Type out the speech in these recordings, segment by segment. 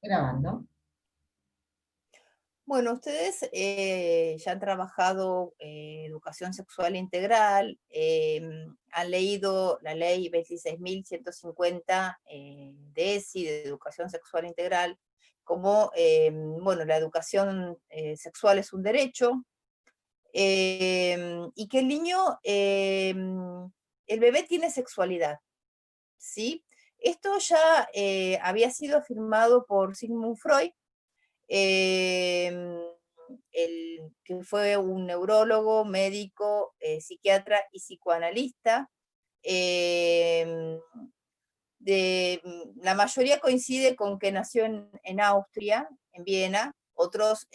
Grabando. Bueno, ustedes ya han trabajado educación sexual integral, han leído la ley 26.150 de ESI, de educación sexual integral, como, bueno, la educación sexual es un derecho, y que el niño, el bebé tiene sexualidad, ¿sí? Esto ya había sido afirmado por Sigmund Freud, em, que fue un neurólogo, médico, psiquiatra y psicoanalista. em, la mayoría coincide con que nació en Austria, en Viena. Otros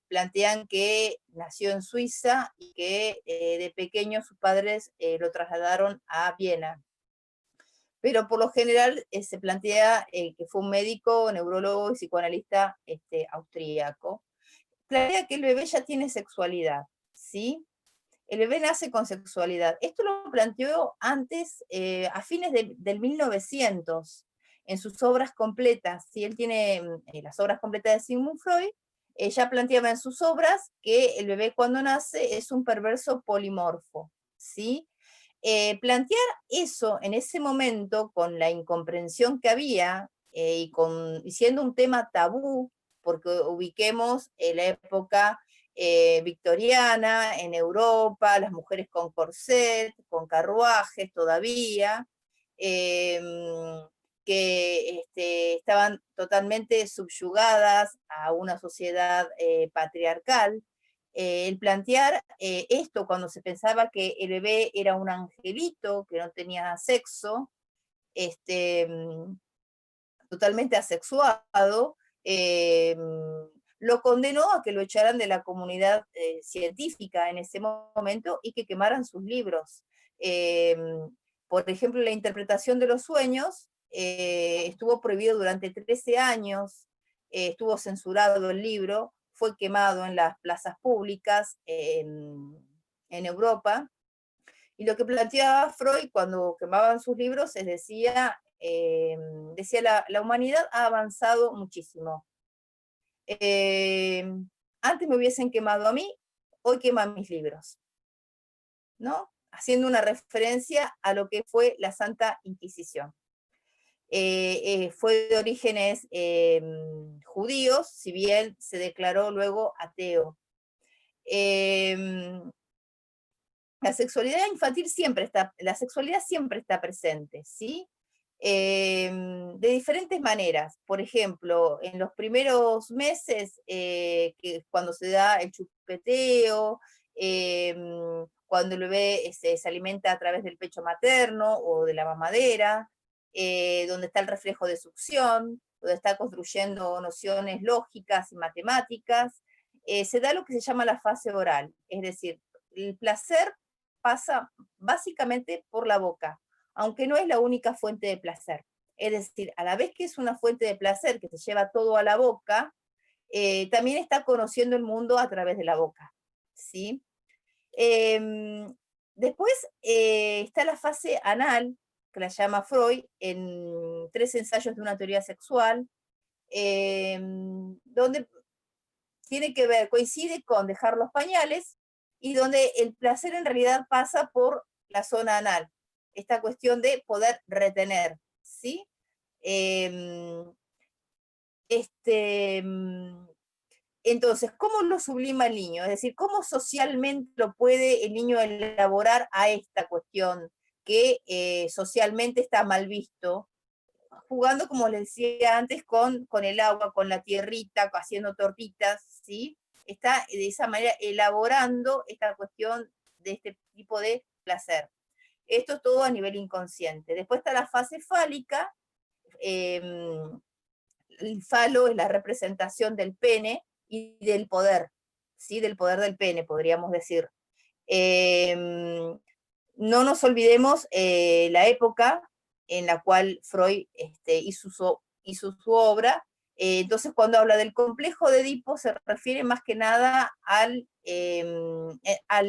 plantean que nació en Suiza y que de pequeño sus padres lo trasladaron a Viena, pero por lo general se plantea que fue un médico, neurólogo y psicoanalista austríaco. Plantea que el bebé ya tiene sexualidad, ¿sí? El bebé nace con sexualidad. Esto lo planteó antes, a fines del 1900, en sus obras completas. Si él tiene las obras completas de Sigmund Freud, ya planteaba en sus obras que el bebé cuando nace es un perverso polimorfo, ¿sí? Plantear eso en ese momento, con la incomprensión que había, y siendo un tema tabú, porque ubiquemos la época victoriana en Europa, las mujeres con corset, con carruajes todavía, eh, que estaban totalmente subyugadas a una sociedad patriarcal. El plantear esto cuando se pensaba que el bebé era un angelito, que no tenía sexo, este, totalmente asexuado, eh, lo condenó a que lo echaran de la comunidad científica en ese momento y que quemaran sus libros. Eh, por ejemplo, la interpretación de los sueños estuvo prohibido durante 13 años, estuvo censurado el libro, fue quemado en las plazas públicas en Europa. Y lo que planteaba Freud cuando quemaban sus libros es decía la humanidad ha avanzado muchísimo. Eh, Antes me hubiesen quemado a mí, hoy queman mis libros, ¿no? Haciendo una referencia a lo que fue la Santa Inquisición. Fue de orígenes judíos, si bien se declaró luego ateo. Eh, la sexualidad siempre está presente, ¿sí? De diferentes maneras. Por ejemplo, en los primeros meses, que es cuando se da el chupeteo, eh, cuando el bebé se alimenta a través del pecho materno o de la mamadera, donde está el reflejo de succión, donde está construyendo nociones lógicas y matemáticas, se da lo que se llama la fase oral, es decir, el placer pasa básicamente por la boca, aunque no es la única fuente de placer. Es decir, a la vez que es una fuente de placer que se lleva todo a la boca, también está conociendo el mundo a través de la boca, ¿sí? Eh, Después está la fase anal, que la llama Freud, en Tres ensayos de una teoría sexual, donde tiene que ver, coincide con dejar los pañales y donde el placer en realidad pasa por la zona anal. Esta cuestión de poder retener, ¿sí? Eh, este, entonces, ¿cómo lo sublima el niño? Es decir, ¿cómo socialmente lo puede el niño elaborar a esta cuestión que socialmente está mal visto? Jugando, como les decía antes, con el agua, con la tierrita, haciendo tortitas, ¿sí? Está de esa manera elaborando esta cuestión de este tipo de placer. Esto es todo a nivel inconsciente. Después está la fase fálica. eh, el falo es la representación del pene y del poder, ¿sí? Del poder del pene, podríamos decir. Eh, no nos olvidemos la época en la cual Freud hizo su obra. Entonces, cuando habla del complejo de Edipo, se refiere más que nada al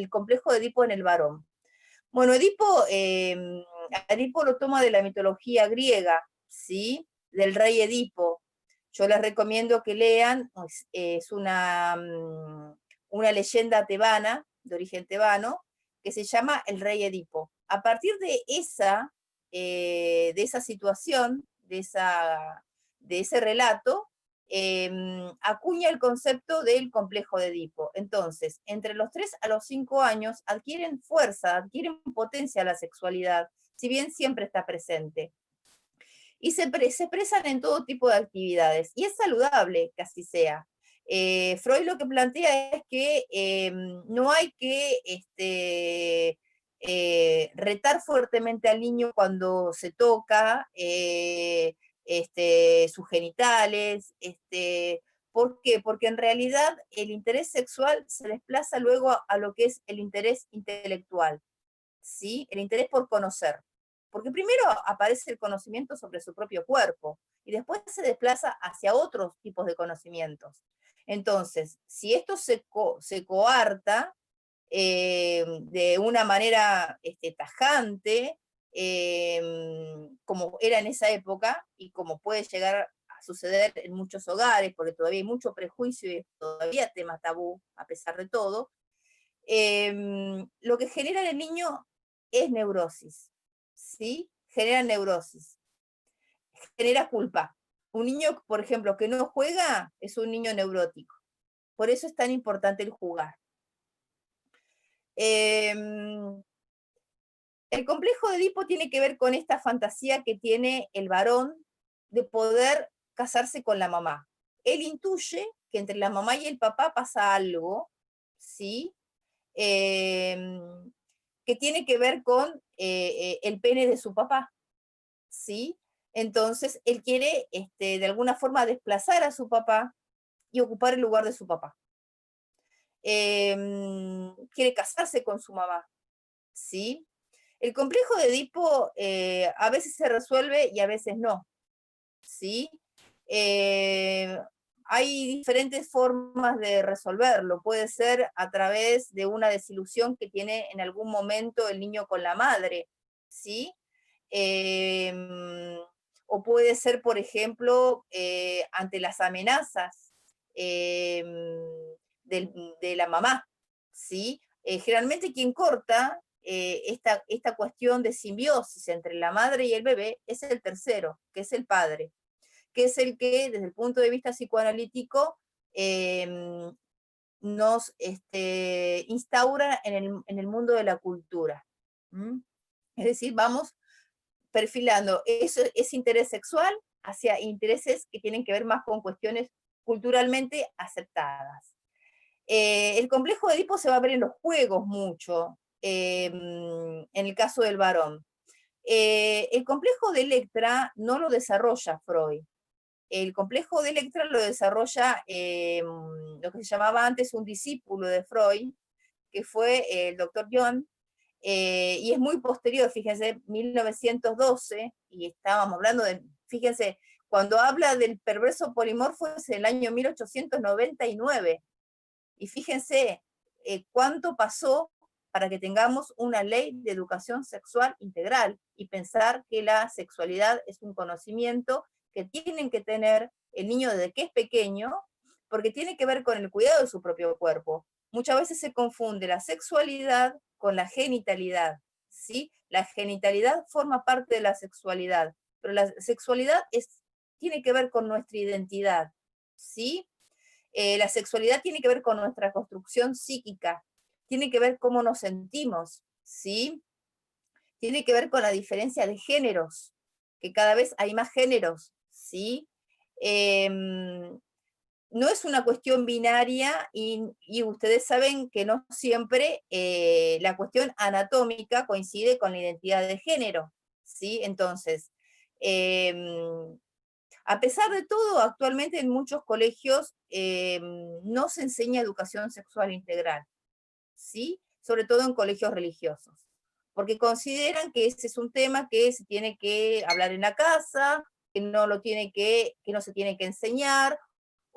complejo de Edipo en el varón. Bueno, Edipo lo toma de la mitología griega, ¿sí? Del rey Edipo. Yo les recomiendo que lean, es una leyenda tebana, de origen tebano, que se llama El Rey Edipo. A partir de esa situación, de ese relato, acuña el concepto del complejo de Edipo. Entonces, entre los 3 a los 5 años adquieren fuerza, adquieren potencia la sexualidad, si bien siempre está presente. Y se expresan en todo tipo de actividades, y es saludable que así sea. Freud lo que plantea es que no hay que retar fuertemente al niño cuando se toca sus genitales. ¿Por qué? Porque en realidad el interés sexual se desplaza luego a lo que es el interés intelectual, ¿sí? El interés por conocer. Porque primero aparece el conocimiento sobre su propio cuerpo y después se desplaza hacia otros tipos de conocimientos. Entonces, si esto se coarta de una manera tajante, como era en esa época y como puede llegar a suceder en muchos hogares, porque todavía hay mucho prejuicio y todavía tema tabú, a pesar de todo, lo que genera en el niño es neurosis, ¿sí? Genera neurosis, genera culpa. Un niño, por ejemplo, que no juega es un niño neurótico. Por eso es tan importante el jugar. El complejo de Edipo tiene que ver con esta fantasía que tiene el varón de poder casarse con la mamá. Él intuye que entre la mamá y el papá pasa algo, ¿sí? Que tiene que ver con el pene de su papá, ¿sí? Entonces, él quiere, de alguna forma, desplazar a su papá y ocupar el lugar de su papá. Quiere casarse con su mamá, ¿sí? El complejo de Edipo a veces se resuelve y a veces no, ¿sí? Hay diferentes formas de resolverlo. Puede ser a través de una desilusión que tiene en algún momento el niño con la madre, ¿sí? O puede ser, por ejemplo, ante las amenazas de la mamá, ¿sí? Generalmente quien corta esta cuestión de simbiosis entre la madre y el bebé es el tercero, que es el padre, que es el que, desde el punto de vista psicoanalítico, nos instaura en el mundo de la cultura. ¿Mm? Es decir, vamos perfilando ese interés sexual hacia intereses que tienen que ver más con cuestiones culturalmente aceptadas. El complejo de Edipo se va a ver en los juegos mucho, en el caso del varón. El complejo de Electra no lo desarrolla Freud. El complejo de Electra lo desarrolla lo que se llamaba antes un discípulo de Freud, que fue el doctor Jung, y es muy posterior, fíjense, 1912, y estábamos hablando de, fíjense, cuando habla del perverso polimorfo es el año 1899, y fíjense cuánto pasó para que tengamos una ley de educación sexual integral y pensar que la sexualidad es un conocimiento que tienen que tener el niño desde que es pequeño, porque tiene que ver con el cuidado de su propio cuerpo. Muchas veces se confunde la sexualidad con la genitalidad, ¿sí? La genitalidad forma parte de la sexualidad, pero la sexualidad tiene que ver con nuestra identidad, ¿sí? La sexualidad tiene que ver con nuestra construcción psíquica, tiene que ver cómo nos sentimos, ¿sí? Tiene que ver con la diferencia de géneros, que cada vez hay más géneros, ¿sí? No es una cuestión binaria y ustedes saben que no siempre la cuestión anatómica coincide con la identidad de género, ¿sí? Entonces, a pesar de todo, actualmente en muchos colegios no se enseña educación sexual integral, ¿sí? Sobre todo en colegios religiosos, porque consideran que ese es un tema que se tiene que hablar en la casa, que no se tiene que enseñar,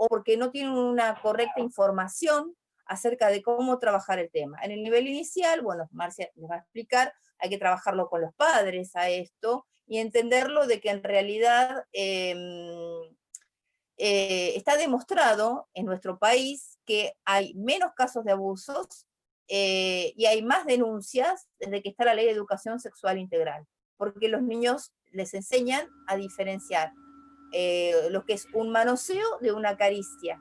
o porque no tienen una correcta información acerca de cómo trabajar el tema. En el nivel inicial, bueno, Marcia les va a explicar, hay que trabajarlo con los padres a esto y entenderlo de que en realidad está demostrado en nuestro país que hay menos casos de abusos y hay más denuncias desde que está la ley de educación sexual integral, porque los niños les enseñan a diferenciar lo que es un manoseo de una caricia,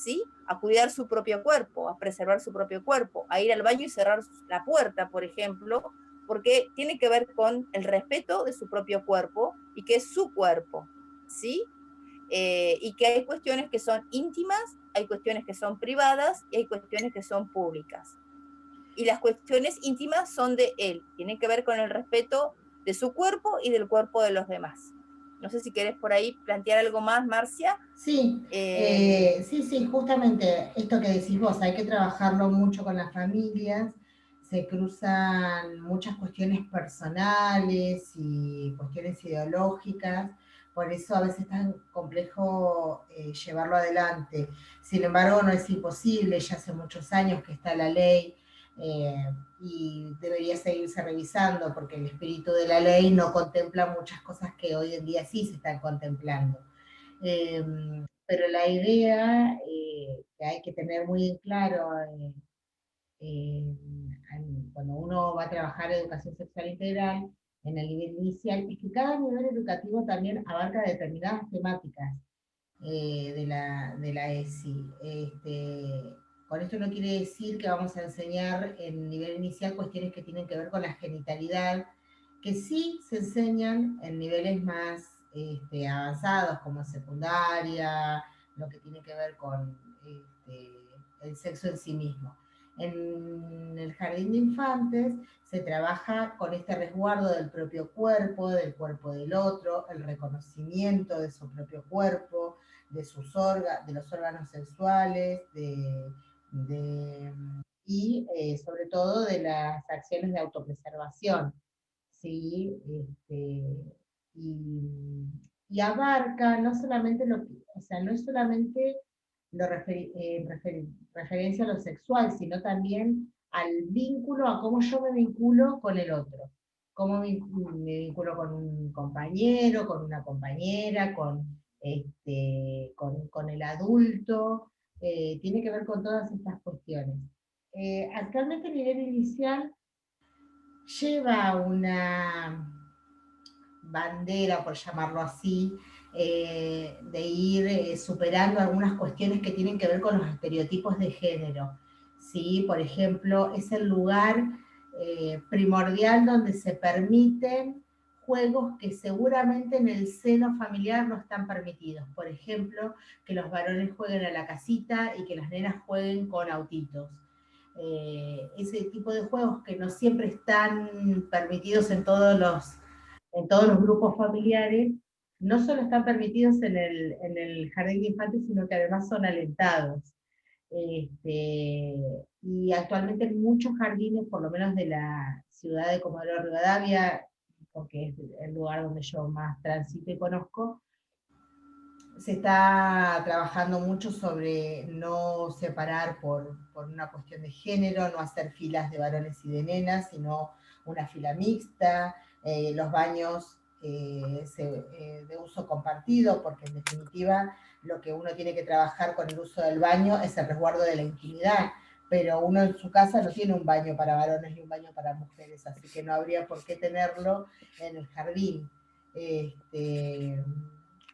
¿sí? A cuidar su propio cuerpo, a preservar su propio cuerpo, a ir al baño y cerrar la puerta, por ejemplo, porque tiene que ver con el respeto de su propio cuerpo y que es su cuerpo, ¿sí? Y que hay cuestiones que son íntimas, hay cuestiones que son privadas y hay cuestiones que son públicas. Y las cuestiones íntimas son de él, tienen que ver con el respeto de su cuerpo y del cuerpo de los demás. No sé si querés por ahí plantear algo más, Marcia. Sí, sí, sí, justamente esto que decís vos, hay que trabajarlo mucho con las familias, se cruzan muchas cuestiones personales y cuestiones ideológicas, por eso a veces es tan complejo llevarlo adelante. Sin embargo, no es imposible, ya hace muchos años que está la ley eh, y debería seguirse revisando porque el espíritu de la ley no contempla muchas cosas que hoy en día sí se están contemplando. Eh, pero la idea que hay que tener muy en claro eh, cuando uno va a trabajar educación sexual integral en el nivel inicial es que cada nivel educativo también abarca determinadas temáticas de la ESI. Con esto no quiere decir que vamos a enseñar en nivel inicial cuestiones que tienen que ver con la genitalidad, que sí se enseñan en niveles más avanzados, como secundaria, lo que tiene que ver con el sexo en sí mismo. En el jardín de infantes se trabaja con este resguardo del propio cuerpo, del cuerpo del otro, el reconocimiento de su propio cuerpo, de, de los órganos sexuales, y sobre todo de las acciones de autopreservación. ¿Sí? Y, y abarca no solamente lo que, o sea, no es solamente referencia a lo sexual, sino también al vínculo, a cómo yo me vinculo con el otro, cómo me vinculo con un compañero, con una compañera, con el adulto, tiene que ver con todas estas cuestiones. Actualmente a nivel inicial lleva una bandera, por llamarlo así, de ir superando algunas cuestiones que tienen que ver con los estereotipos de género. ¿Sí? Por ejemplo, es el lugar primordial donde se permiten juegos que seguramente en el seno familiar no están permitidos. Por ejemplo, que los varones jueguen a la casita y que las nenas jueguen con autitos. Ese tipo de juegos que no siempre están permitidos en todos los grupos familiares, no solo están permitidos en el jardín de infantes, sino que además son alentados. Este, y actualmente en muchos jardines, por lo menos de la ciudad de Comodoro Rivadavia, porque es el lugar donde yo más transito y conozco, se está trabajando mucho sobre no separar por una cuestión de género, no hacer filas de varones y de nenas, sino una fila mixta, los baños de uso compartido, porque en definitiva lo que uno tiene que trabajar con el uso del baño es el resguardo de la intimidad, pero uno en su casa no tiene un baño para varones y un baño para mujeres, así que no habría por qué tenerlo en el jardín.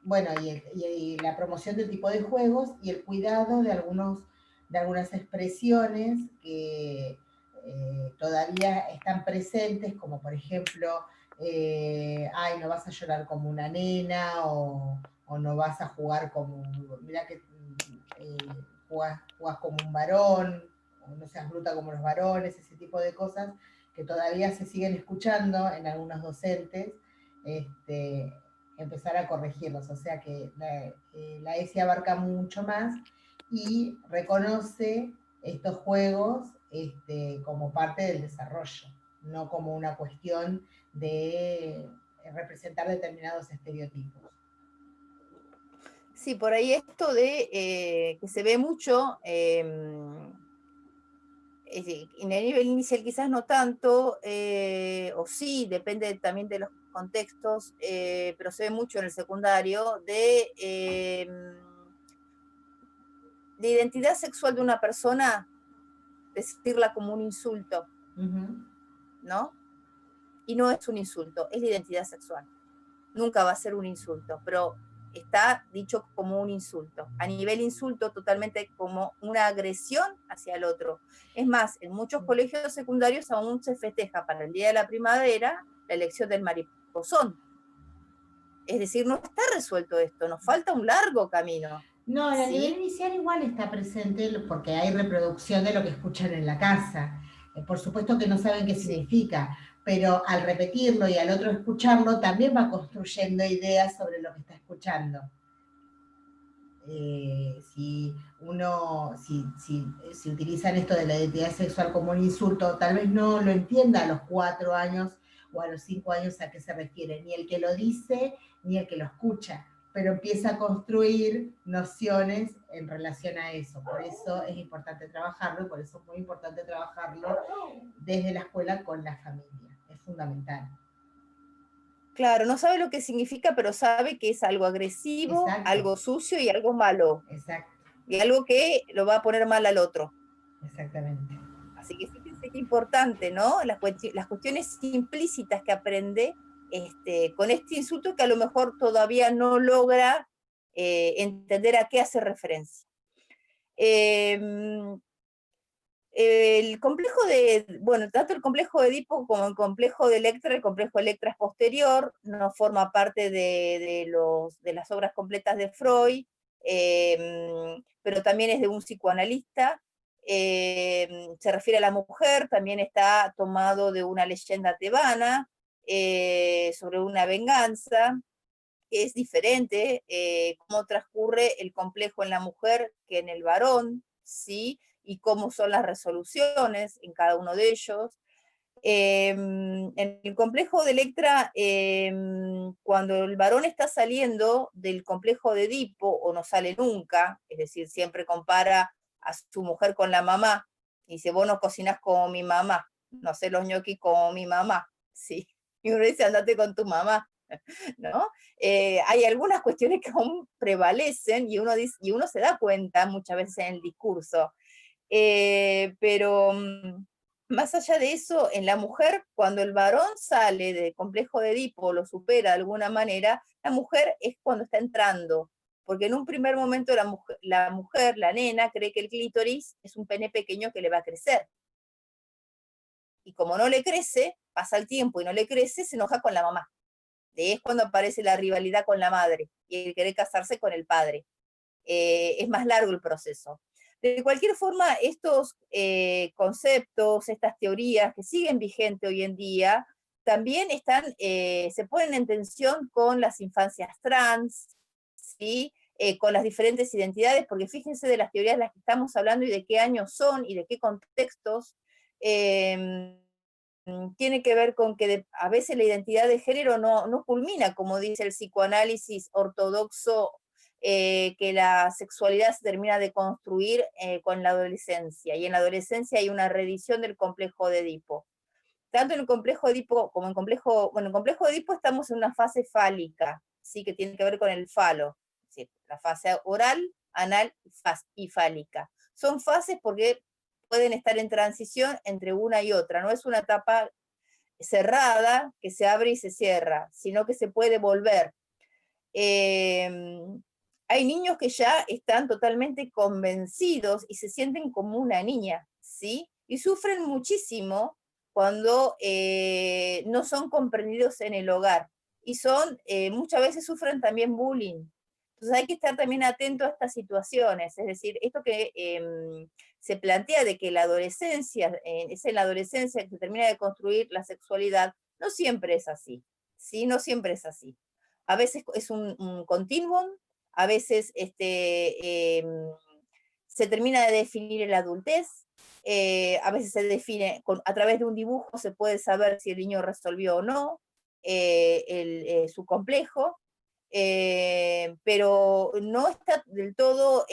Bueno, y la promoción del tipo de juegos y el cuidado de algunas expresiones que todavía están presentes, como por ejemplo, ay, no vas a llorar como una nena, o no vas a jugar como, mira que jugás como un varón, o no seas bruta como los varones, ese tipo de cosas que todavía se siguen escuchando en algunos docentes. Este, Empezar a corregirlos, o sea que la ESI abarca mucho más y reconoce estos juegos como parte del desarrollo, no como una cuestión de representar determinados estereotipos. Sí, por ahí esto de que se ve mucho, en el nivel inicial quizás no tanto, o sí, depende también de los contextos, pero se ve mucho en el secundario, de la identidad sexual de una persona, decirla como un insulto, ¿no? Y no es un insulto, es la identidad sexual. Nunca va a ser un insulto, pero está dicho como un insulto. A nivel insulto, totalmente como una agresión hacia el otro. Es más, en muchos colegios secundarios aún se festeja para el Día de la Primavera la elección del mariposón. Es decir, no está resuelto esto, nos falta un largo camino. No, a nivel ¿Sí? inicial igual está presente porque hay reproducción de lo que escuchan en la casa. Por supuesto que no saben qué Sí. significa, pero al repetirlo y al otro escucharlo, también va construyendo ideas sobre lo que está escuchando. Si utilizan esto de la identidad sexual como un insulto, tal vez no lo entienda a los 4 años o a los 5 años a qué se refiere, ni el que lo dice ni el que lo escucha, pero empieza a construir nociones en relación a eso. Por eso es importante trabajarlo y por eso es muy importante trabajarlo desde la escuela con la familia. Es fundamental. Claro, no sabe lo que significa, pero sabe que es algo agresivo, Exacto, algo sucio y algo malo. exacto, Y algo que lo va a poner mal al otro. exactamente. Así que fíjense qué importante, ¿no? Las cuestiones implícitas que aprende con este insulto que a lo mejor todavía no logra entender a qué hace referencia. Em, el complejo bueno, tanto el complejo de Edipo como el complejo de Electra es posterior, no forma parte de las obras completas de Freud, pero también es de un psicoanalista, se refiere a la mujer, también está tomado de una leyenda tebana sobre una venganza, que es diferente, cómo transcurre el complejo en la mujer que en el varón, ¿sí? Y cómo son las resoluciones en cada uno de ellos. En el complejo de Electra, cuando el varón está saliendo del complejo de Edipo, o no sale nunca, es decir, siempre compara a su mujer con la mamá, y dice, vos no cocinás como mi mamá, no sé los ñoquis como mi mamá, ¿sí? Y uno dice, andate con tu mamá, ¿no? Hay algunas cuestiones que aún prevalecen y uno se da cuenta muchas veces en el discurso. Pero más allá de eso, en la mujer, cuando el varón sale del complejo de Edipo, lo supera de alguna manera, la mujer es cuando está entrando, porque en un primer momento la nena, cree que el clítoris es un pene pequeño que le va a crecer. Y como no le crece, pasa el tiempo y no le crece, se enoja con la mamá. Es cuando aparece la rivalidad con la madre y el querer casarse con el padre. Es más largo el proceso. De cualquier forma, estos conceptos, estas teorías que siguen vigentes hoy en día, también se ponen en tensión con las infancias trans, ¿sí? Con las diferentes identidades, porque fíjense de las teorías de las que estamos hablando y de qué años son y de qué contextos. Tiene que ver con que a veces la identidad de género no culmina, como dice el psicoanálisis ortodoxo, que la sexualidad se termina de construir con la adolescencia, y en la adolescencia hay una reedición del complejo de Edipo. Tanto en el complejo de Edipo como en el complejo de Edipo estamos en una fase fálica, ¿sí? Que tiene que ver con el falo, ¿sí? La fase oral, anal y fálica. Son fases porque pueden estar en transición entre una y otra, no es una etapa cerrada que se abre y se cierra, sino que se puede volver. Eh, Hay niños que ya están totalmente convencidos y se sienten como una niña, ¿sí? Y sufren muchísimo cuando no son comprendidos en el hogar. Y muchas veces sufren también bullying. Entonces hay que estar también atento a estas situaciones. Es decir, esto que se plantea de que la adolescencia, es en la adolescencia que se termina de construir la sexualidad, no siempre es así. ¿Sí? No siempre es así. A veces es un continuum, a veces se termina de definir en la adultez, a veces se define, a través de un dibujo se puede saber si el niño resolvió o no su complejo, pero no está del todo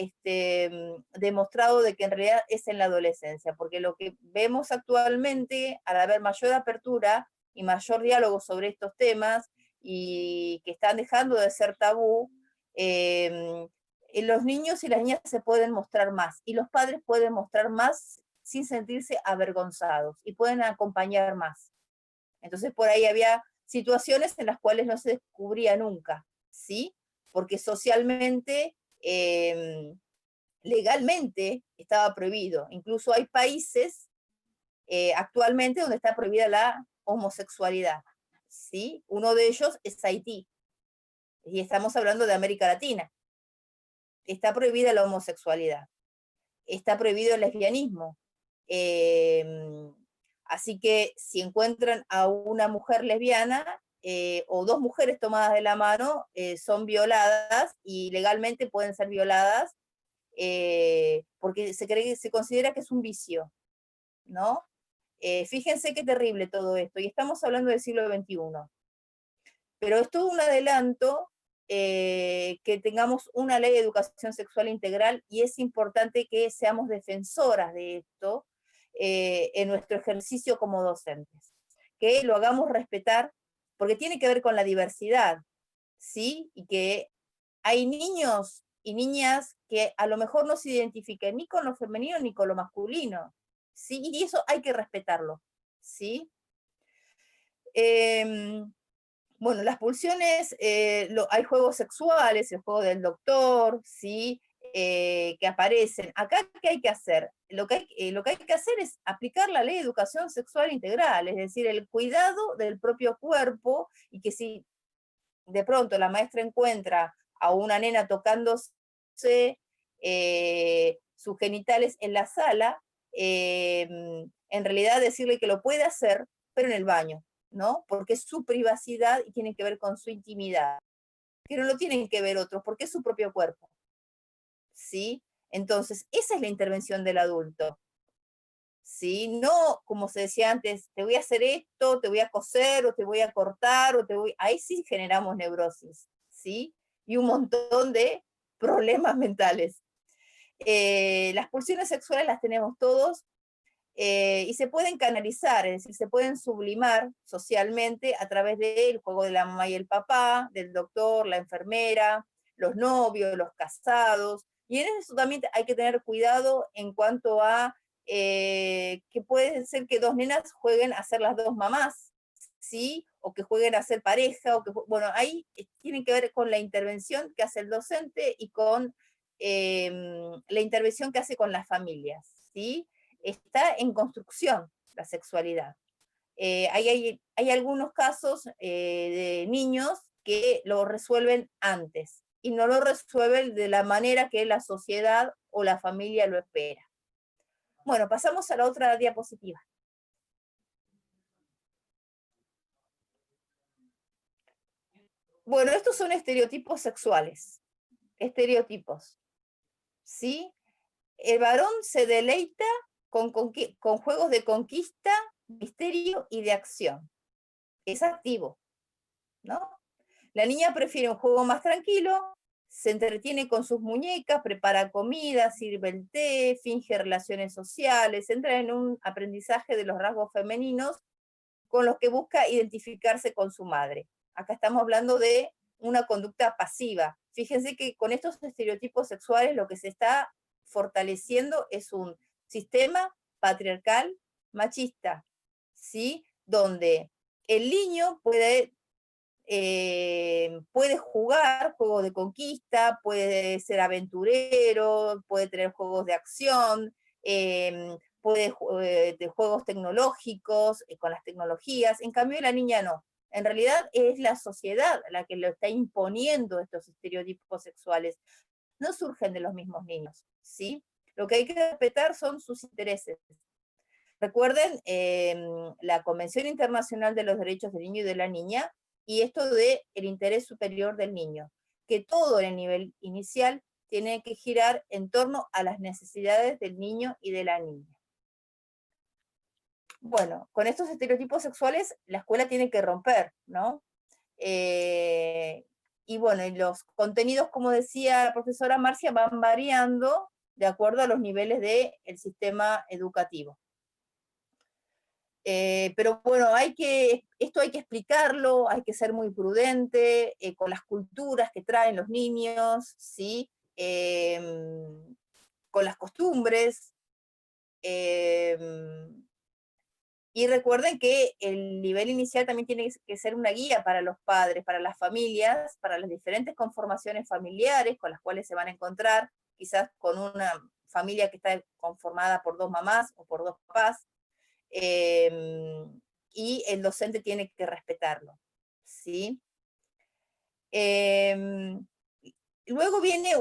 demostrado de que en realidad es en la adolescencia, porque lo que vemos actualmente, al haber mayor apertura y mayor diálogo sobre estos temas, y que están dejando de ser tabú, los niños y las niñas se pueden mostrar más, y los padres pueden mostrar más sin sentirse avergonzados, y pueden acompañar más. Entonces por ahí había situaciones en las cuales no se descubría nunca, ¿sí? Porque socialmente, legalmente estaba prohibido. Incluso hay países actualmente donde está prohibida la homosexualidad, ¿sí? Uno de ellos es Haití, y estamos hablando de América Latina. Está prohibida la homosexualidad, está prohibido el lesbianismo. Así que si encuentran a una mujer lesbiana o dos mujeres tomadas de la mano, son violadas, y legalmente pueden ser violadas porque se considera que es un vicio, ¿no? Fíjense qué terrible todo esto, y estamos hablando del siglo XXI. Pero es todo un adelanto que tengamos una ley de educación sexual integral, y es importante que seamos defensoras de esto en nuestro ejercicio como docentes. Que lo hagamos respetar, porque tiene que ver con la diversidad, ¿sí? Y que hay niños y niñas que a lo mejor no se identifiquen ni con lo femenino ni con lo masculino, ¿sí? Y eso hay que respetarlo, ¿sí? Bueno, las pulsiones, hay juegos sexuales, el juego del doctor, ¿sí? Que aparecen. Acá, ¿qué hay que hacer? Lo que hay que hacer es aplicar la ley de educación sexual integral, es decir, el cuidado del propio cuerpo, y que si de pronto la maestra encuentra a una nena tocándose sus genitales en la sala, en realidad decirle que lo puede hacer, pero en el baño, ¿no? Porque es su privacidad y tiene que ver con su intimidad, que no lo tienen que ver otros, porque es su propio cuerpo, ¿sí? Entonces, esa es la intervención del adulto, ¿sí? No, como se decía antes, te voy a hacer esto, te voy a coser, o te voy a cortar, ahí sí generamos neurosis, ¿sí? Y un montón de problemas mentales. Las pulsiones sexuales las tenemos todos, y se pueden canalizar, es decir, se pueden sublimar socialmente a través del juego de la mamá y el papá, del doctor, la enfermera, los novios, los casados, y en eso también hay que tener cuidado en cuanto a que puede ser que dos nenas jueguen a ser las dos mamás, ¿sí? O que jueguen a ser pareja, bueno, ahí tiene que ver con la intervención que hace el docente y con la intervención que hace con las familias, ¿sí? Está en construcción la sexualidad. Hay algunos casos de niños que lo resuelven antes, y no lo resuelven de la manera que la sociedad o la familia lo espera. Bueno, pasamos a la otra diapositiva. Bueno, estos son estereotipos sexuales. Estereotipos, ¿sí? El varón se deleita con juegos de conquista, misterio y de acción. Es activo, ¿no? La niña prefiere un juego más tranquilo, se entretiene con sus muñecas, prepara comida, sirve el té, finge relaciones sociales, entra en un aprendizaje de los rasgos femeninos con los que busca identificarse con su madre. Acá estamos hablando de una conducta pasiva. Fíjense que con estos estereotipos sexuales lo que se está fortaleciendo es un sistema patriarcal machista, ¿sí? Donde el niño puede jugar juegos de conquista, puede ser aventurero, puede tener juegos de acción, puede de juegos tecnológicos, con las tecnologías. En cambio la niña no. En realidad es la sociedad la que lo está imponiendo estos estereotipos sexuales. No surgen de los mismos niños, ¿sí? Lo que hay que respetar son sus intereses. Recuerden la Convención Internacional de los Derechos del Niño y de la Niña, y esto de el interés superior del niño, que todo en el nivel inicial tiene que girar en torno a las necesidades del niño y de la niña. Bueno, con estos estereotipos sexuales la escuela tiene que romper, ¿no? Y bueno, y los contenidos, como decía la profesora Marcia, van variando de acuerdo a los niveles del sistema educativo. Pero bueno, esto hay que explicarlo, hay que ser muy prudente con las culturas que traen los niños, ¿sí? con las costumbres. Y recuerden que el nivel inicial también tiene que ser una guía para los padres, para las familias, para las diferentes conformaciones familiares con las cuales se van a encontrar, quizás con una familia que está conformada por 2 mamás o por 2 papás, y el docente tiene que respetarlo, ¿sí? Luego viene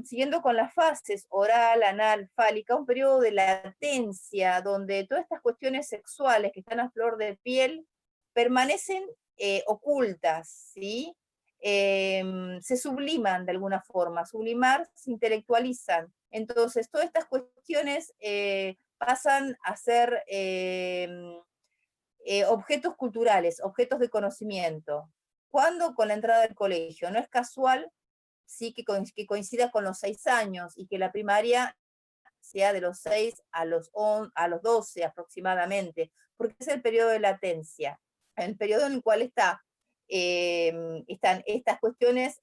siguiendo con las fases oral, anal, fálica, un periodo de latencia, donde todas estas cuestiones sexuales que están a flor de piel permanecen ocultas, ¿sí? Se subliman de alguna forma, sublimar se intelectualizan. Entonces, todas estas cuestiones pasan a ser objetos culturales, objetos de conocimiento. ¿Cuándo? Con la entrada del colegio. No es casual, sí, que coincida con los 6 años y que la primaria sea de los 6 a los 12 aproximadamente, porque es el periodo de latencia, el periodo en el cual están estas cuestiones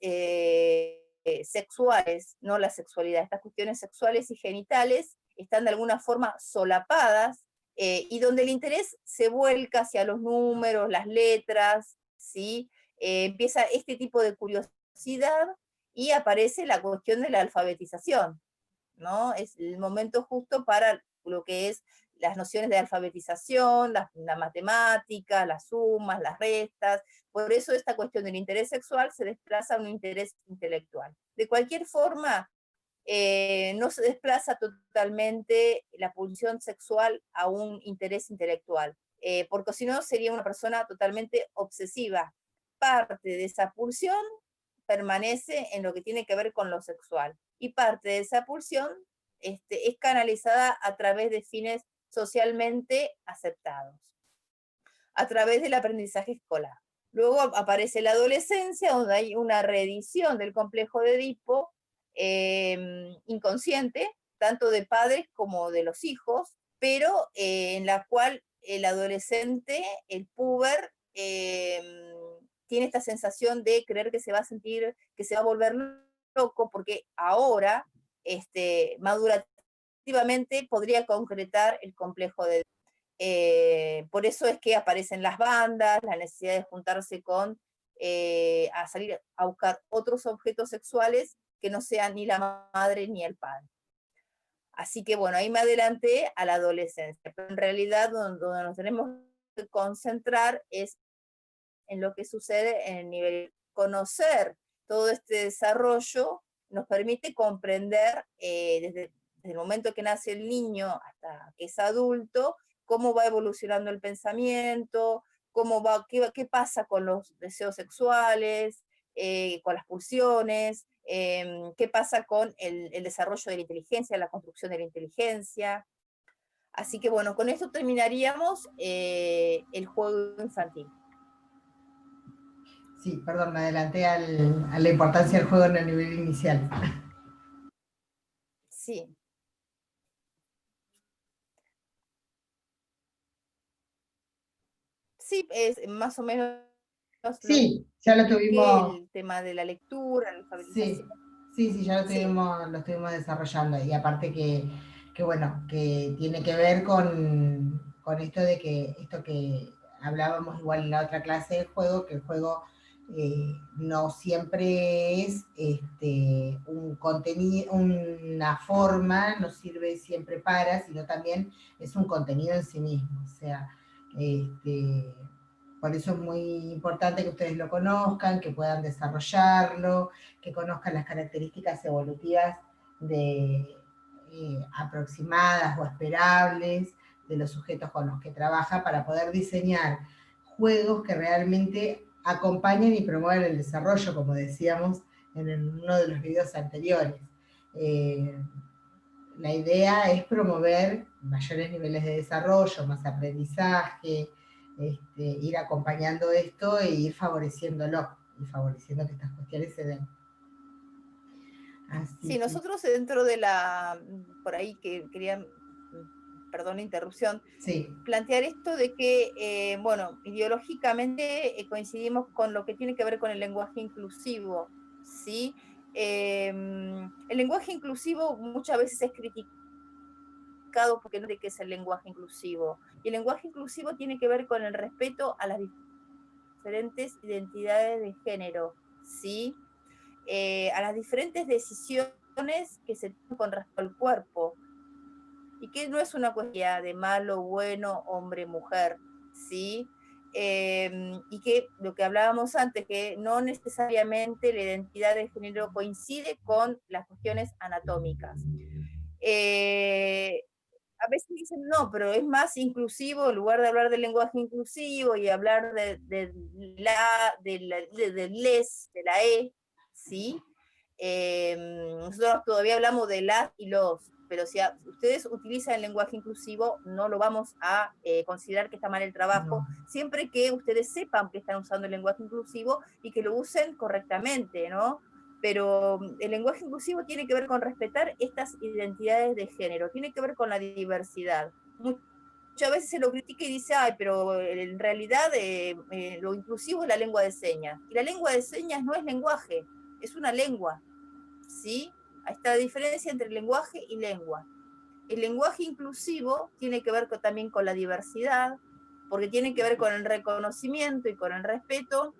sexuales, no la sexualidad, estas cuestiones sexuales y genitales están de alguna forma solapadas, y donde el interés se vuelca hacia los números, las letras, ¿sí? Empieza este tipo de curiosidad y aparece la cuestión de la alfabetización, ¿no? Es el momento justo para lo que es las nociones de alfabetización, la matemática, las sumas, las restas. Por eso esta cuestión del interés sexual se desplaza a un interés intelectual. De cualquier forma, no se desplaza totalmente la pulsión sexual a un interés intelectual, porque si no sería una persona totalmente obsesiva. Parte de esa pulsión permanece en lo que tiene que ver con lo sexual, y parte de esa pulsión es canalizada a través de fines socialmente aceptados, a través del aprendizaje escolar. Luego aparece la adolescencia, donde hay una reedición del complejo de Edipo, inconsciente, tanto de padres como de los hijos, pero en la cual el adolescente, el puber, tiene esta sensación de creer que se va a sentir, que se va a volver loco, porque ahora, madurativamente, podría concretar el complejo de Edipo. Por eso es que aparecen las bandas, la necesidad de juntarse a salir a buscar otros objetos sexuales que no sean ni la madre ni el padre. Así que bueno, ahí me adelanté a la adolescencia, pero en realidad donde nos tenemos que concentrar es en lo que sucede en el nivel. Conocer todo este desarrollo nos permite comprender desde el momento que nace el niño hasta que es adulto, cómo va evolucionando el pensamiento, qué pasa con los deseos sexuales, con las pulsiones, qué pasa con el desarrollo de la inteligencia, la construcción de la inteligencia. Así que bueno, con esto terminaríamos el juego infantil. Sí, perdón, me adelanté a la importancia del juego en el nivel inicial. Sí. Sí, es más o menos Sí, ya lo que tuvimos. el tema de la lectura, la Sí, alfabetización. sí, ya Sí, lo estuvimos desarrollando. Y aparte que bueno, que tiene que ver con esto de que esto que hablábamos igual en la otra clase del juego, que el juego no siempre es un contenido, una forma, no sirve siempre para, sino también es un contenido en sí mismo. O sea, por eso es muy importante que ustedes lo conozcan, que puedan desarrollarlo, que conozcan las características evolutivas aproximadas o esperables de los sujetos con los que trabaja para poder diseñar juegos que realmente acompañen y promuevan el desarrollo, como decíamos en uno de los videos anteriores. La idea es promover mayores niveles de desarrollo, más aprendizaje, ir acompañando esto e ir favoreciéndolo y favoreciendo que estas cuestiones se den. sí, nosotros dentro de por ahí que quería, perdón la interrupción, sí, plantear esto de que, bueno, ideológicamente coincidimos con lo que tiene que ver con el lenguaje inclusivo, ¿sí? El lenguaje inclusivo muchas veces es criticado porque no sé qué es el lenguaje inclusivo. Y el lenguaje inclusivo tiene que ver con el respeto a las diferentes identidades de género, ¿sí? A las diferentes decisiones que se toman con respecto al cuerpo, y que no es una cuestión de malo, bueno, hombre, mujer, ¿sí? Y que lo que hablábamos antes, que no necesariamente la identidad de género coincide con las cuestiones anatómicas. A veces dicen, no, pero es más inclusivo, en lugar de hablar del lenguaje inclusivo y hablar de les, de la E, ¿sí? Nosotros todavía hablamos de las y los, pero si ustedes utilizan el lenguaje inclusivo, no lo vamos a considerar que está mal el trabajo, No. siempre que ustedes sepan que están usando el lenguaje inclusivo y que lo usen correctamente, ¿no? Pero el lenguaje inclusivo tiene que ver con respetar estas identidades de género, tiene que ver con la diversidad. Muchas veces se lo critica y dice, ay, pero en realidad lo inclusivo es la lengua de señas. Y la lengua de señas no es lenguaje, es una lengua, ¿sí? Ahí está la diferencia entre lenguaje y lengua. El lenguaje inclusivo tiene que ver también con la diversidad, porque tiene que ver con el reconocimiento y con el respeto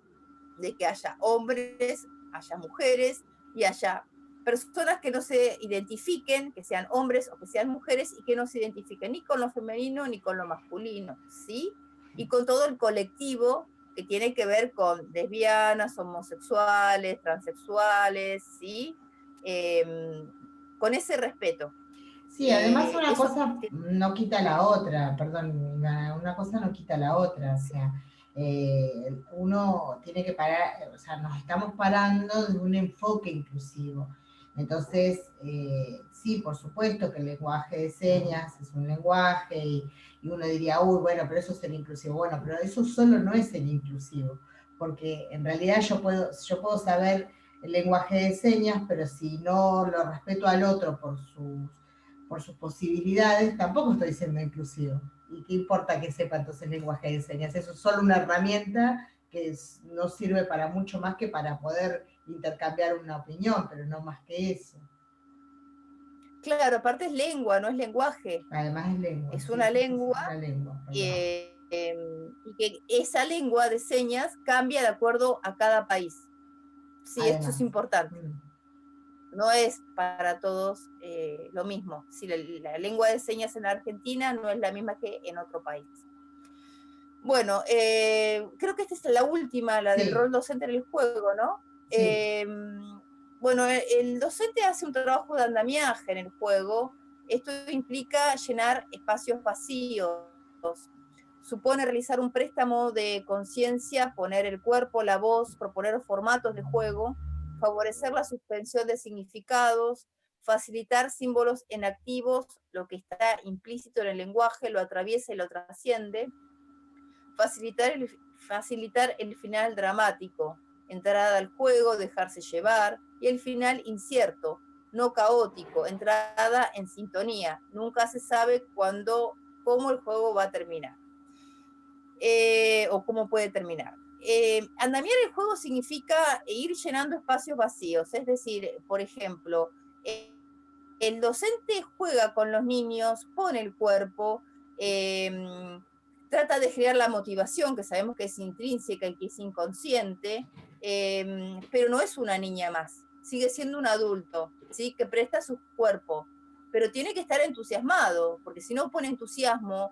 de que haya hombres, haya mujeres y haya personas que no se identifiquen, que sean hombres o que sean mujeres y que no se identifiquen ni con lo femenino ni con lo masculino, ¿sí? Y con todo el colectivo que tiene que ver con lesbianas, homosexuales, transexuales, ¿sí? Con ese respeto. Sí, además una Eso, cosa no quita la otra, perdón, una cosa no quita la otra, o sí, sea, uno tiene que parar, o sea, nos estamos parando de un enfoque inclusivo. Entonces, sí, por supuesto que el lenguaje de señas es un lenguaje y uno diría, uy, bueno, pero eso es ser inclusivo. Bueno, pero eso solo no es ser inclusivo, porque en realidad yo puedo saber el lenguaje de señas, pero si no lo respeto al otro por sus posibilidades, tampoco estoy siendo inclusivo. ¿Y qué importa que sepa entonces el lenguaje de señas? Eso es solo una herramienta que no sirve para mucho más que para poder intercambiar una opinión, pero no más que eso. claro, aparte es lengua, no es lenguaje, Además es lengua, es sí, una sí, sí, sí, lengua una lengua, perdón. y que esa lengua de señas cambia de acuerdo a cada país. Sí, esto es Además. importante. Mm. No es para todos lo mismo. Si la lengua de señas en Argentina no es la misma que en otro país. Bueno, creo que esta es la última, la del Sí, rol docente en el juego, ¿no? sí. Bueno, el docente hace un trabajo de andamiaje en el juego. Esto implica llenar espacios vacíos. Supone realizar un préstamo de conciencia, poner el cuerpo, la voz, proponer formatos de juego, favorecer la suspensión de significados, facilitar símbolos en activos, lo que está implícito en el lenguaje lo atraviesa y lo trasciende, facilitar el final dramático, entrada al juego, dejarse llevar, y el final incierto, no caótico, entrada en sintonía. Nunca se sabe cuándo, cómo el juego va a terminar o cómo puede terminar. Andamiar el juego significa ir llenando espacios vacíos, es decir, por ejemplo, el docente juega con los niños, pone el cuerpo, trata de crear la motivación, que sabemos que es intrínseca y que es inconsciente, pero no es una niña más, sigue siendo un adulto, ¿sí? Que presta su cuerpo, pero tiene que estar entusiasmado, porque si no pone entusiasmo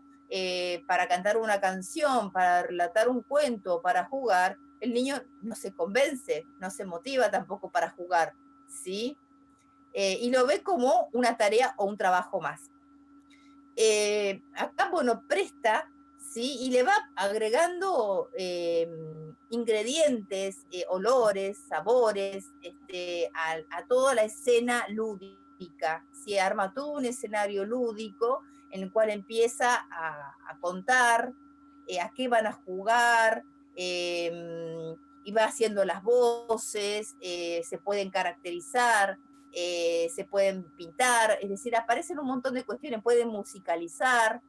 para cantar una canción, para relatar un cuento, para jugar, el niño no se convence, no se motiva tampoco para jugar, ¿sí? Y lo ve como una tarea o un trabajo más. Acá, bueno, presta, ¿sí? Y le va agregando ingredientes, olores, sabores, a toda la escena lúdica, ¿sí? Arma todo un escenario lúdico en el cual empieza a contar a qué van a jugar, y va haciendo las voces, se pueden caracterizar, se pueden pintar, es decir, aparecen un montón de cuestiones, pueden musicalizar,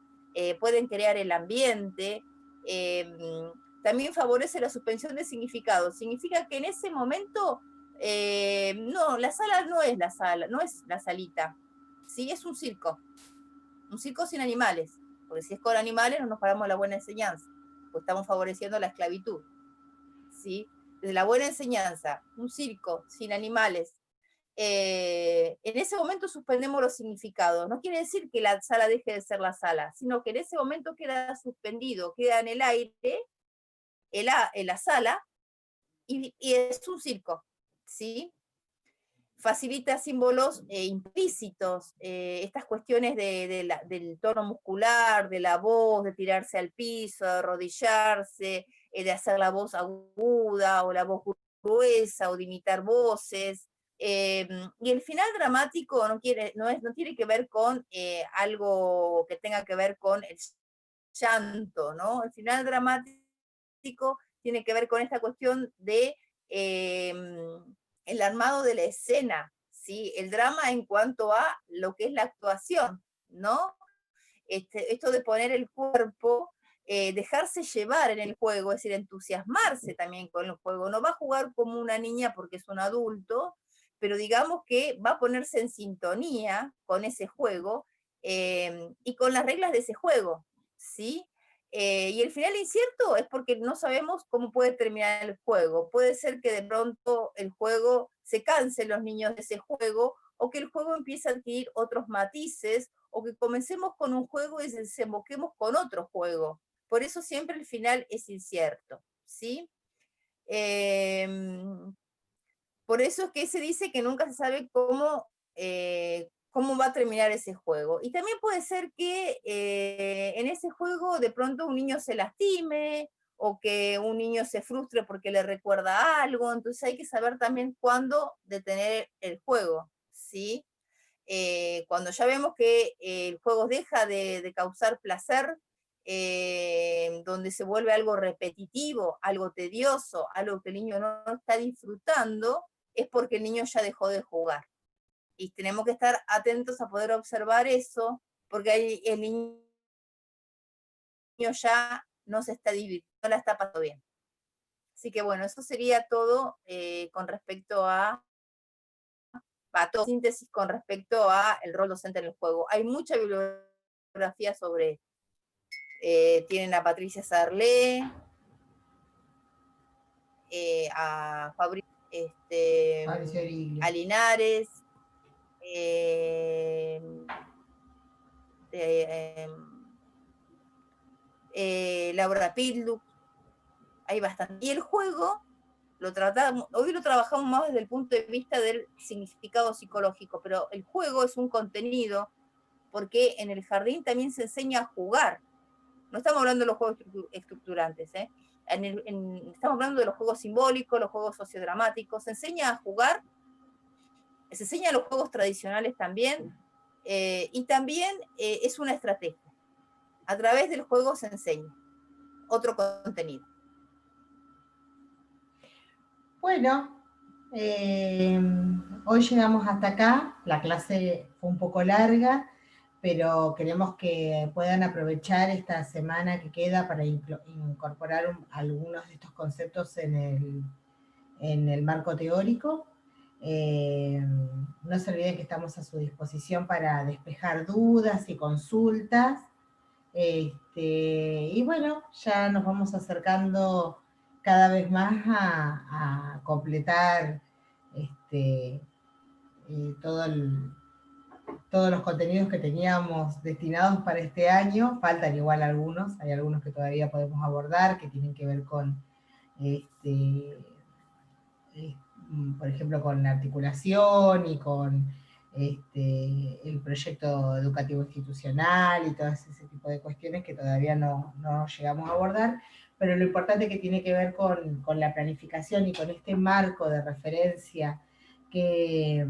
pueden crear el ambiente, también favorece la suspensión de significado. Significa que en ese momento No, la sala no es la sala, no es la salita, ¿sí? Es un circo sin animales, porque si es con animales no nos paramos la buena enseñanza, pues estamos favoreciendo la esclavitud, ¿sí? Desde la buena enseñanza, un circo sin animales, en ese momento suspendemos los significados. No quiere decir que la sala deje de ser la sala, sino que en ese momento queda suspendido, queda en el aire, en la sala, y es un circo, ¿sí? Facilita símbolos implícitos, estas cuestiones del tono muscular, de la voz, de tirarse al piso, de arrodillarse, de hacer la voz aguda o la voz gruesa o de imitar voces. Y el final dramático no tiene que ver con algo que tenga que ver con el llanto, ¿no? El final dramático tiene que ver con esta cuestión de el armado de la escena, ¿sí? El drama en cuanto a lo que es la actuación, ¿no? Esto de poner el cuerpo, dejarse llevar en el juego, es decir, entusiasmarse también con el juego. No va a jugar como una niña porque es un adulto, pero digamos que va a ponerse en sintonía con ese juego y con las reglas de ese juego, ¿sí? Y el final incierto es porque no sabemos cómo puede terminar el juego. Puede ser que de pronto el juego se cansen los niños de ese juego, o que el juego empiece a adquirir otros matices, o que comencemos con un juego y desemboquemos con otro juego. Por eso siempre el final es incierto, ¿sí? Eh, por eso es que se dice que nunca se sabe cómo va a terminar ese juego. Y también puede ser que en ese juego de pronto un niño se lastime o que un niño se frustre porque le recuerda algo, entonces hay que saber también cuándo detener el juego, ¿sí? Cuando ya vemos que el juego deja de causar placer, donde se vuelve algo repetitivo, algo tedioso, algo que el niño no está disfrutando, es porque el niño ya dejó de jugar. Y tenemos que estar atentos a poder observar eso, porque ahí el niño ya no se está divirtiendo, no la está pasando bien. Así que bueno, eso sería todo con respecto a todo síntesis con respecto a el rol docente en el juego. Hay mucha bibliografía sobre esto. Tienen a Patricia Sarlé, a Fabricio, a Linares, Laura Pilduk, hay bastante. Y el juego hoy lo trabajamos más desde el punto de vista del significado psicológico, pero el juego es un contenido porque en el jardín también se enseña a jugar. No estamos hablando de los juegos estructurantes, ¿eh? Estamos hablando de los juegos simbólicos, los juegos sociodramáticos. Se enseña a jugar, se enseña los juegos tradicionales también, y también es una estrategia. A través del juego se enseña otro contenido. Bueno, hoy llegamos hasta acá. La clase fue un poco larga, pero queremos que puedan aprovechar esta semana que queda para incorporar algunos de estos conceptos en el marco teórico. No se olviden que estamos a su disposición para despejar dudas y consultas. Y bueno, ya nos vamos acercando cada vez más a completar todo todos los contenidos que teníamos destinados para este año. Faltan igual algunos, hay algunos que todavía podemos abordar, que tienen que ver con, por ejemplo, con la articulación y con el proyecto educativo institucional y todo ese tipo de cuestiones que todavía no llegamos a abordar, pero lo importante que tiene que ver con la planificación y con este marco de referencia que,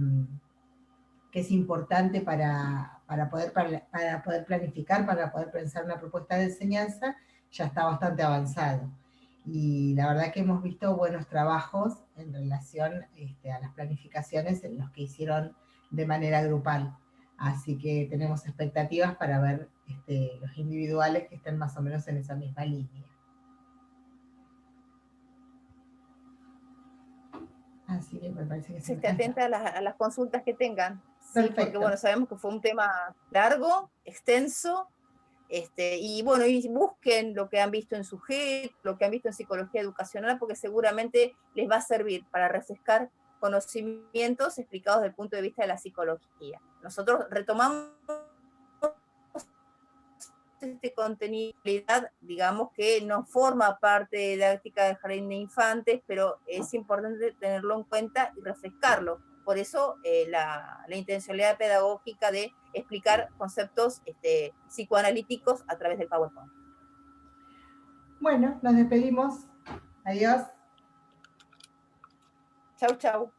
que es importante para poder planificar, para poder pensar una propuesta de enseñanza, ya está bastante avanzado. Y la verdad que hemos visto buenos trabajos en relación a las planificaciones en los que hicieron de manera grupal. Así que tenemos expectativas para ver los individuales que estén más o menos en esa misma línea. Así que me parece que Se se esté atenta a las consultas que tengan. Sí, porque perfecto. bueno, sabemos que fue un tema largo, extenso, y bueno, y busquen lo que han visto en SUGET, lo que han visto en psicología educacional, porque seguramente les va a servir para refrescar conocimientos explicados desde el punto de vista de la psicología. Nosotros retomamos este contenido, digamos que no forma parte de la didáctica del jardín de infantes, pero es importante tenerlo en cuenta y refrescarlo. Por eso la intencionalidad pedagógica de explicar conceptos psicoanalíticos a través del PowerPoint. Bueno, nos despedimos. Adiós. Chau, chau.